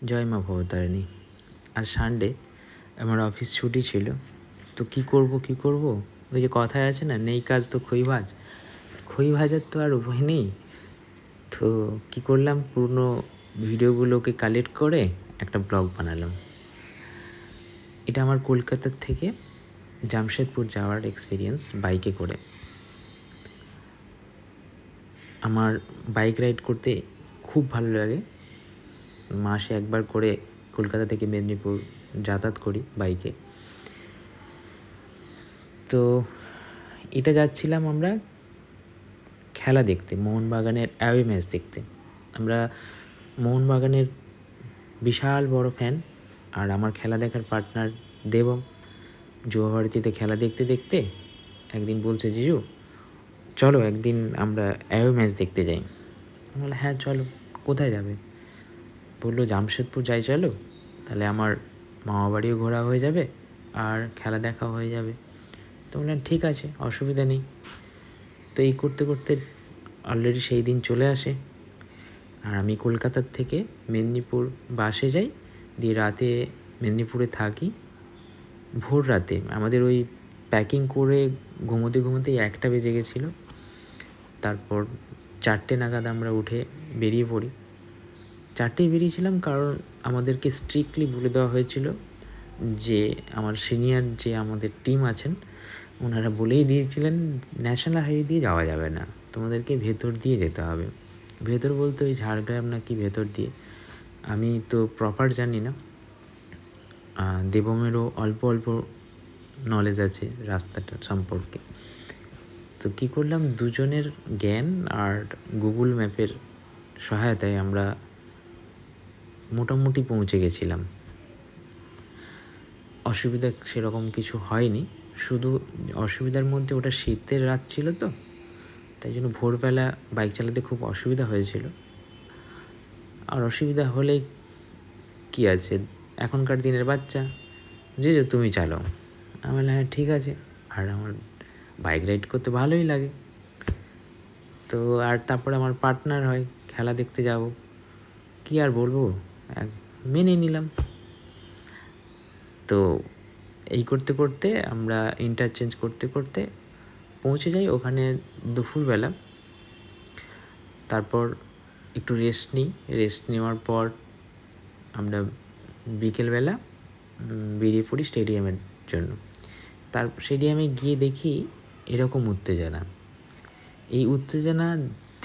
জয় মা ভবতারিণী। আর সানডে আমার অফিস ছুটি ছিল, তো কি করব ওই যে কথায় আছে না, নেই কাজ তো খই ভাজ। খই ভাজার তো আর উপায় নেই। তো কি করলাম, পুরনো ভিডিওগুলোকে কালেক্ট করে একটা ব্লগ বানালাম। এটা আমার কলকাতার থেকে জামশেদপুর যাওয়ার এক্সপিরিয়েন্স বাইকে করে। আমার বাইক রাইড করতে খুব ভালো লাগে। মাসে একবার করে কলকাতা থেকে মেদিনীপুর যাতায়াত করি বাইকে। তো এটা যাচ্ছিলাম আমরা খেলা দেখতে, মোহনবাগানের অ্যাওয়ে ম্যাচ দেখতে। আমরা মোহনবাগানের বিশাল বড় ফ্যান, আর আমার খেলা দেখার পার্টনার দেবম যুবভারতীতে খেলা দেখতে দেখতে একদিন বলছে, জিজু চলো একদিন আমরা অ্যাওয়ে ম্যাচ দেখতে যাই। আমি বললাম হ্যাঁ চলো। কোথায় যাবে? বললো জামশেদপুর যাই চলো, তাহলে আমার মামাবাড়িও ঘোরা হয়ে যাবে আর খেলা দেখা হয়ে যাবে। তো বললাম ঠিক আছে, অসুবিধা নেই। তো এই করতে করতে অলরেডি সেই দিন চলে আসে, আর আমি কলকাতার থেকে মেদিনীপুর বাসে যাই, দিয়ে রাতে মেদিনীপুরে থাকি। ভোর রাতে আমাদের ওই প্যাকিং করে ঘুমোতে 1টা বেজে গেছিলো। তারপর 4টে নাগাদ আমরা উঠে বেরিয়ে পড়ি। 4টেই বেরিয়েছিলাম কারণ আমাদেরকে স্ট্রিক্টলি বলে দেওয়া হয়েছিল যে আমার সিনিয়র যে আমাদের টিম আছেন ওনারা বলেই দিয়েছিলেন ন্যাশনাল হাইওয়ে দিয়ে যাওয়া যাবে না, তোমাদেরকে ভেতর দিয়ে যেতে হবে। ভেতর বলতে ওই ঝাড়গ্রাম নাকি ভেতর দিয়ে, আমি তো প্রপার জানি না। দেবমেরও অল্প নলেজ আছে রাস্তাটার সম্পর্কে। তো কী করলাম, দুজনের জ্ঞান আর গুগল ম্যাপের সহায়তায় আমরা মোটামুটি পৌঁছে গেছিলাম। অসুবিধা সেরকম কিছু হয়নি, শুধু অসুবিধার মধ্যে ওটা শীতের রাত ছিল, তো তাই জন্য ভোরবেলা বাইক চালাতে খুব অসুবিধা হয়েছিল। আর অসুবিধা হলে কি আছে, এখনকার দিনের বাচ্চা, যে তুমি চালাও। আমি বললাম হ্যাঁ ঠিক আছে। আর আমার বাইক রাইড করতে ভালোই লাগে। তো আর তারপরে আমার পার্টনার হয়, খেলা দেখতে যাব, কি আর বলবো, মেনে নিলাম। তো এই করতে করতে আমরা ইন্টারচেঞ্জ করতে করতে পৌঁছে যাই ওখানে দুপুরবেলা। তারপর একটু রেস্ট নেওয়ার পর আমরা বিকেলবেলা বেরিয়ে পড়ি স্টেডিয়ামের জন্য। তার স্টেডিয়ামে গিয়ে দেখি এরকম উত্তেজনা। এই উত্তেজনা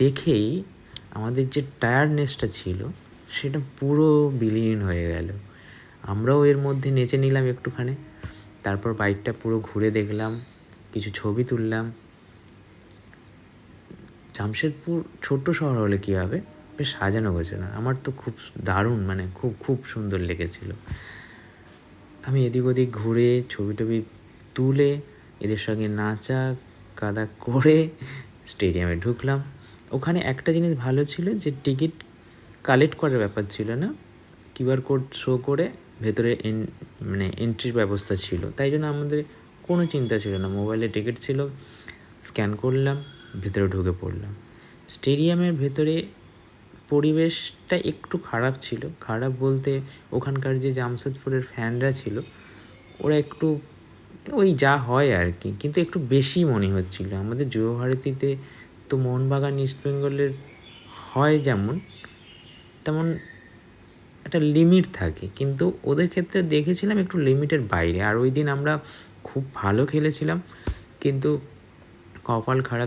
দেখেই আমাদের যে টায়ার্ডনেসটা ছিল সেটা পুরো বিলীন হয়ে গেল। আমরাও এর মধ্যে নেচে নিলাম একটুখানি। তারপর বাইকটা পুরো ঘুরে দেখলাম, কিছু ছবি তুললাম। জামশেদপুর ছোট্ট শহর হলে কী হবে, বেশ সাজানো গোছানো। আমার তো খুব দারুণ, মানে খুব সুন্দর লেগেছিল। আমি এদিক ওদিক ঘুরে ছবি টবি তুলে এদের সঙ্গে নাচা কাদা করে স্টেডিয়ামে ঢুকলাম। ওখানে একটা জিনিস ভালো ছিল যে টিকিট কালেক্ট করার ব্যাপার ছিল না, কিউআর কোড শো করে ভেতরে এন্ট্রির ব্যবস্থা ছিল। তাই জন্য আমাদের কোনো চিন্তা ছিল না, মোবাইলে টিকিট ছিল, স্ক্যান করলাম, ভেতরে ঢুকে পড়লাম। স্টেডিয়ামের ভেতরে পরিবেশটা একটু খারাপ ছিল। খারাপ বলতে ওখানকার যে জামশেদপুরের ফ্যানরা ছিল ওরা একটু ওই যা হয় আর কি, কিন্তু একটু বেশি মনে হচ্ছিল। আমাদের যুবভারতীতে তো মোহনবাগান ইস্ট বেঙ্গলের হয় যেমন তেমন একটা লিমিট থাকে, কিন্তু ওদের ক্ষেত্রে দেখেছিলাম একটু লিমিটের বাইরে। আর ওই দিন আমরা খুব ভালো খেলেছিলাম, কিন্তু কপাল খারাপ